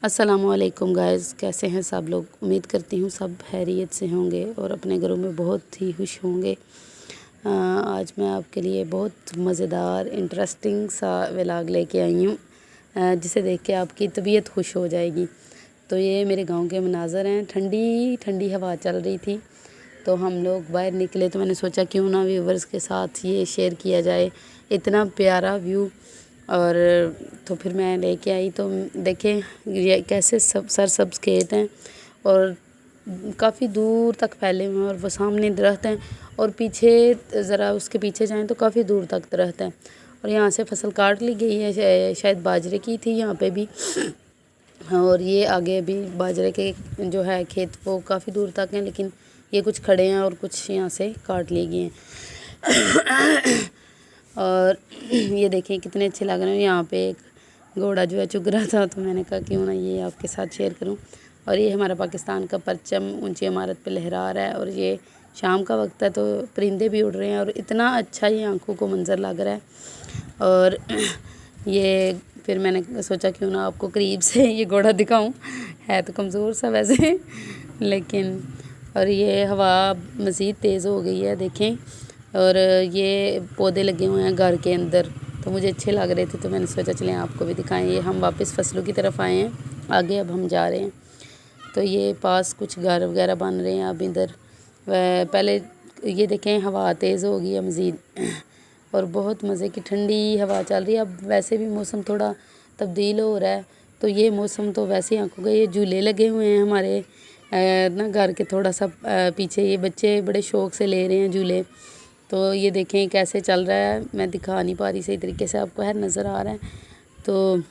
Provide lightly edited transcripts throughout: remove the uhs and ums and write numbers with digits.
अस्सलामु अलैकुम गाइस, कैसे हैं सब लोग। उम्मीद करती हूँ सब खैरियत से होंगे और अपने घरों में बहुत ही खुश होंगे। आज मैं आपके लिए बहुत मज़ेदार इंटरेस्टिंग सा व्लॉग लेके आई हूँ, जिसे देख के आपकी तबीयत खुश हो जाएगी। तो ये मेरे गांव के मनाज़र हैं। ठंडी ठंडी हवा चल रही थी तो हम लोग बाहर निकले, तो मैंने सोचा क्यों ना व्यूवर्स के साथ ये शेयर किया जाए, इतना प्यारा व्यू। और तो फिर मैं लेके आई तो देखें ये कैसे सब सरसब्ज़ खेत हैं और काफ़ी दूर तक फैले हुए हैं, और वो सामने दरख्त हैं और पीछे ज़रा उसके पीछे जाएं तो काफ़ी दूर तक दरख्त हैं। और यहाँ से फसल काट ली गई है, शायद बाजरे की थी यहाँ पे भी, और ये आगे भी बाजरे के जो है खेत वो काफ़ी दूर तक हैं, लेकिन ये कुछ खड़े हैं और कुछ यहाँ से काट लिए गए हैं। और ये देखिए कितने अच्छे लग रहे हैं। यहाँ पे एक घोड़ा जो है चुग रहा था, तो मैंने कहा क्यों ना ये आपके साथ शेयर करूं। और ये हमारा पाकिस्तान का परचम ऊंची इमारत पे लहरा रहा है, और ये शाम का वक्त है तो परिंदे भी उड़ रहे हैं और इतना अच्छा ये आंखों को मंज़र लग रहा है। और ये फिर मैंने सोचा क्यों ना आपको करीब से ये घोड़ा दिखाऊं, है तो कमज़ोर सा वैसे लेकिन। और ये हवा मज़ीद तेज़ हो गई है देखें, और ये पौधे लगे हुए हैं घर के अंदर, तो मुझे अच्छे लग रहे थे तो मैंने सोचा चलें आपको भी दिखाएं। ये हम वापस फसलों की तरफ आए हैं, आगे अब हम जा रहे हैं। तो ये पास कुछ घर वगैरह बन रहे हैं अब इधर। पहले ये देखें हवा तेज़ हो गई है मज़ीद, और बहुत मज़े की ठंडी हवा चल रही है। अब वैसे भी मौसम थोड़ा तब्दील हो रहा है, तो ये मौसम तो वैसे ही आंखों का। ये झूले लगे हुए हैं हमारे ना घर के थोड़ा सा पीछे, ये बच्चे बड़े शौक़ से ले रहे हैं झूले। तो ये देखें कैसे चल रहा है, मैं दिखा नहीं पा रही सही तरीके से, आपको है नज़र आ रहा है। तो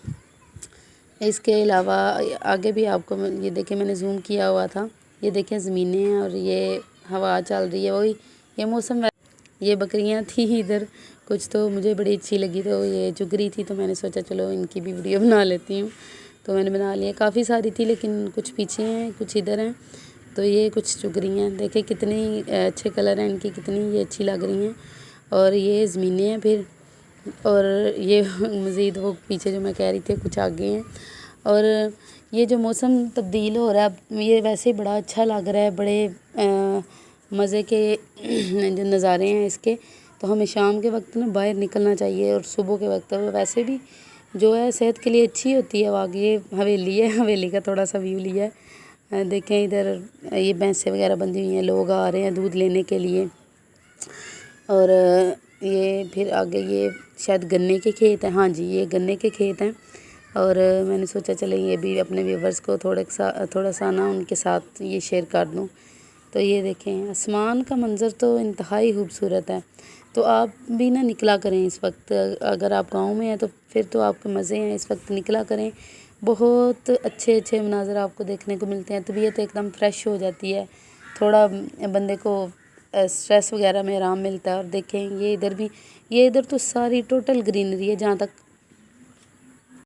इसके अलावा आगे भी आपको ये देखें मैंने जूम किया हुआ था, ये देखें ज़मीनें हैं और ये हवा चल रही है। वही ये मौसम। ये बकरियां थी इधर कुछ, तो मुझे बड़ी अच्छी लगी, तो ये चुग रही थी, तो मैंने सोचा चलो इनकी भी वीडियो बना लेती हूँ। तो मैंने बना लिया, काफ़ी सारी थी लेकिन कुछ पीछे हैं कुछ इधर हैं। तो ये कुछ चुग रही हैं, देखें कितनी अच्छे कलर हैं इनकी, कितनी ये अच्छी लग रही हैं। और ये ज़मीनें हैं फिर, और ये मज़ीद वो पीछे जो मैं कह रही थी कुछ आगे हैं। और ये जो मौसम तब्दील हो रहा है अब, ये वैसे बड़ा अच्छा लग रहा है, बड़े मज़े के जो नज़ारे हैं इसके। तो हमें शाम के वक्त ना बाहर निकलना चाहिए, और सुबह के वक्त वैसे भी जो है सेहत के लिए अच्छी होती है। आगे ये हवेली है, हवेली का थोड़ा सा व्यू लिया है। देखें इधर ये भैंसें वगैरह बंधी हुई हैं, लोग आ रहे हैं दूध लेने के लिए। और ये फिर आगे ये शायद गन्ने के खेत हैं, हाँ जी ये गन्ने के खेत हैं। और मैंने सोचा चले ये भी अपने व्यूवर्स को थोड़ा सा ना उनके साथ ये शेयर कर दूँ। तो ये देखें आसमान का मंज़र तो इंतहाई खूबसूरत है। तो आप भी ना निकला करें इस वक्त, अगर आप गांव में हैं तो फिर तो आपके मज़े हैं, इस वक्त निकला करें। बहुत अच्छे अच्छे मनाज़र आपको देखने को मिलते हैं, तबीयत एकदम फ़्रेश हो जाती है, थोड़ा बंदे को स्ट्रेस वगैरह में आराम मिलता है। और देखें ये इधर भी, ये इधर तो सारी टोटल ग्रीनरी है, जहाँ तक